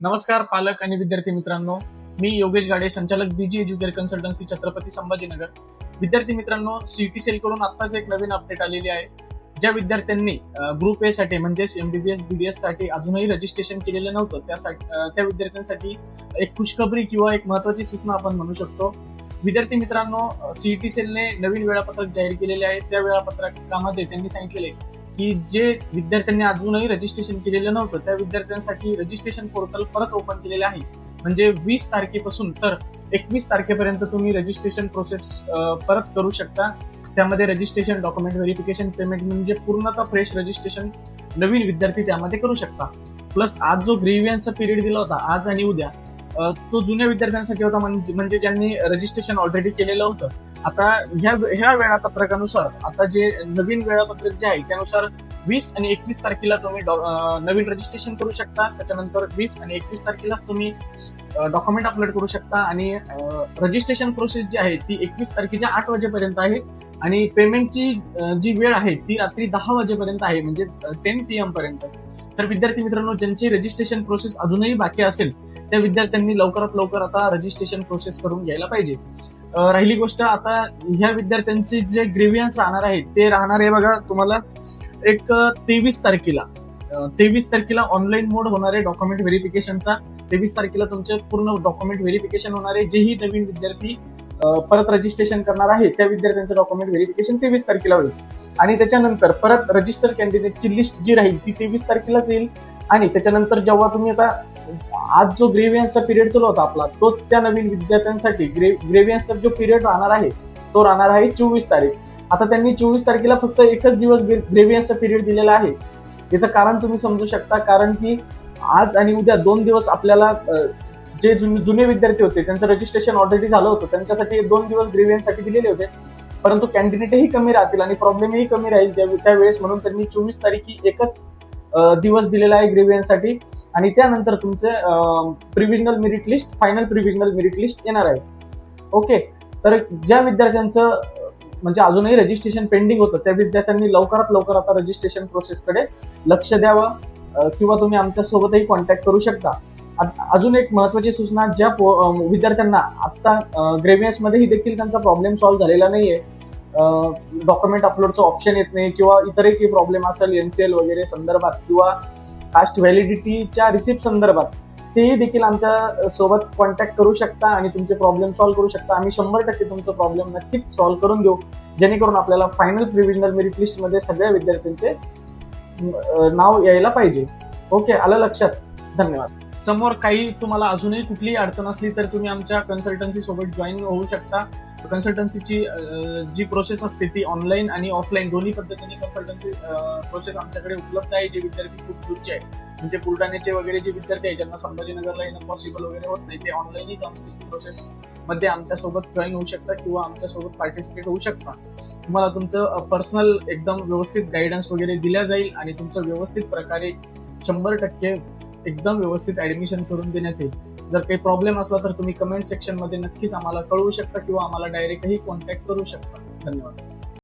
नमस्कार पालक आणि विद्यार्थी मित्रांनो, मी योगेश गाडे, संचालक BG educare consultancy, Chhatrapati Sambhajinagar. विद्यार्थी मित्रांनो, सीईटी सेल कडून आत्ताच एक नवीन अपडेट आलेली आहे. ज्या विद्यार्थ्यांनी ग्रुप ए साठी म्हणजेच एमबीबीएस बीडीएस साठी अजूनही रजिस्ट्रेशन केलेलं नव्हतं, त्या विद्यार्थ्यांसाठी एक खुशखबरी किंवा एक महत्वाची सूचना आपण म्हणू शकतो. विद्यार्थी मित्रांनो, सीईटी सेलने नवीन वेळापत्रक जाहीर केलेले आहे. त्या वेळापत्रकामध्ये त्यांनी सांगितलेले की जे विद्यार्थ्यांनी अजूनही रजिस्ट्रेशन केलेलं नव्हतं त्या विद्यार्थ्यांसाठी रजिस्ट्रेशन पोर्टल परत ओपन केलेले आहे. म्हणजे 20 तारखेपासून तर 21 तारखेपर्यंत तुम्ही रजिस्ट्रेशन प्रोसेस परत करू शकता. त्यामध्ये रजिस्ट्रेशन, डॉक्युमेंट व्हेरिफिकेशन, पेमेंट म्हणजे पूर्णतः फ्रेश रजिस्ट्रेशन नवीन विद्यार्थी त्यामध्ये करू शकता. प्लस आज जो ग्रीव्हियन्सचा पिरियड दिला होता आज आणि उद्या, तो जुन्या विद्यार्थ्यांसाठी होता, म्हणजे ज्यांनी रजिस्ट्रेशन ऑलरेडी केलेलं होतं. आता ह्या वेळापत्रकानुसार आता जे नवीन वेळापत्रक जे आहे त्यानुसार 20 आणि 21 तारखेला तुम्ही नवीन रजिस्ट्रेशन करू शकता. त्याच्यानंतर 20 आणि 21 तारखेलाच तुम्ही डॉक्युमेंट अपलोड करू शकता. आणि रजिस्ट्रेशन प्रोसेस जी आहे ती 21 तारखेच्या 8 वाजेपर्यंत आहे. आणि पेमेंटची जी वेळ आहे ती रात्री 10 वाजेपर्यंत आहे, म्हणजे 10 PM पर्यंत. तर विद्यार्थी मित्रांनो, ज्यांची रजिस्ट्रेशन प्रोसेस अजूनही बाकी असेल त्या विद्यार्थ्यांनी लवकरात लवकर आता रजिस्ट्रेशन प्रोसेस करून घ्यायला पाहिजे. राहिली गोष्ट, आता ह्या विद्यार्थ्यांचे जे ग्रीव्हियन्स राहणार आहे ते राहणार आहे बघा तुम्हाला एक 23 तारखेला ऑनलाईन मोड होणार आहे डॉक्युमेंट व्हेरिफिकेशनचा. 23 तारखेला तुमचे पूर्ण डॉक्युमेंट व्हेरिफिकेशन होणार आहे. जेही नवीन विद्यार्थी परत रजिस्ट्रेशन करणार आहे त्या विद्यार्थ्यांचं डॉक्युमेंट व्हेरिफिकेशन 23 तारखेला होईल. आणि त्याच्यानंतर परत रजिस्टर कॅन्डिडेटची लिस्ट जी राहील ती 23 तारखेलाच येईल. आणि त्याच्यानंतर जेव्हा तुम्ही आता आज जो ग्रेव्हियन्सचा पिरियड चालू होता आपला, तोच त्या नवीन विद्यार्थ्यांसाठी ग्रेव्हियन्सचा जो पिरियड राहणार आहे तो राहणार आहे 24 तारीख. आता त्यांनी 24 तारखेला फक्त एकच दिवस ग्रेव्हियन्सचा पिरियड दिलेला आहे. याचं कारण तुम्ही समजू शकता, कारण की आज आणि उद्या 2 दिवस आपल्याला जे जुने विद्यार्थी होते त्यांचं रजिस्ट्रेशन ऑलरेडी झालं होतं त्यांच्यासाठी 2 दिवस ग्रेव्हियन्ससाठी दिलेले होते. परंतु कॅन्डिडेटही कमी राहतील आणि प्रॉब्लेमही कमी राहील त्यावेळेस, म्हणून त्यांनी 24 तारीख एकच दिवस दिलेला आहे ग्रेव्हियन्ससाठी. आणि त्यानंतर तुमचे provisional merit list, final provisional merit list येणार आहे. ओके, तर ज्या विद्यार्थ्यांचं म्हणजे अजूनही रजिस्ट्रेशन पेंडिंग होतं त्या विद्यार्थ्यांनी लवकरात लवकर आता रजिस्ट्रेशन प्रोसेसकडे लक्ष द्यावं, किंवा तुम्ही आमच्या सोबतही कॉन्टॅक्ट करू शकता. अजून एक महत्वाची सूचना, ज्या विद्यार्थ्यांना आता ग्रेव्हियन्स मध्येही देखील त्यांचा प्रॉब्लेम सॉल्व्ह झालेला नाहीये, डॉक्युमेंट अपलोडचं ऑप्शन येत नाही किंवा इतरही काही प्रॉब्लेम असेल एनसीएल वगैरे संदर्भात किंवा कास्ट व्हॅलिडिटीच्या रिसिप्ट संदर्भात, तेही देखील आमच्या सोबत कॉन्टॅक्ट करू शकता आणि तुमचे प्रॉब्लेम सॉल्व्ह करू शकता. आम्ही 100% तुमचं प्रॉब्लेम नक्कीच सॉल्व्ह करून देऊ, जेणेकरून आपल्याला फायनल प्रिव्हिजनल मेरिट लिस्ट मध्ये सगळ्या विद्यार्थ्यांचे नाव यायला पाहिजे. ओके, आलं लक्षात? धन्यवाद. समोर काही तुम्हाला अजूनही कुठलीही अडचण असली तर तुम्ही आमच्या कन्सल्टन्सी सोबत जॉईन होऊ शकता. कन्सल्टन्सीची जी प्रोसेस असते ती ऑनलाईन आणि ऑफलाईन दोन्ही पद्धतीने कन्सल्टन्सी प्रोसेस आमच्याकडे उपलब्ध आहे. जे विद्यार्थी खूप दूरचे आहे, म्हणजे बुलढाण्याचे वगैरे जे विद्यार्थी आहेत ज्यांना संभाजीनगरला येणं पॉसिबल वगैरे होत नाही, ते ऑनलाईनही काउन्सिलिंग प्रोसेस मध्ये आमच्यासोबत जॉईन होऊ शकता किंवा आमच्यासोबत पार्टिसिपेट होऊ शकता. तुम्हाला तुमचं पर्सनल एकदम व्यवस्थित गायडन्स वगैरे दिल्या जाईल आणि तुमचं व्यवस्थित प्रकारे 100% एकदम व्यवस्थित ऍडमिशन करून देण्यात येईल. जर काही प्रॉब्लेम असला तर तुम्ही कमेंट सेक्शन मध्ये नक्कीच आम्हाला कळवू शकता किंवा आम्हाला डायरेक्टही कॉन्टॅक्ट करू शकता. धन्यवाद.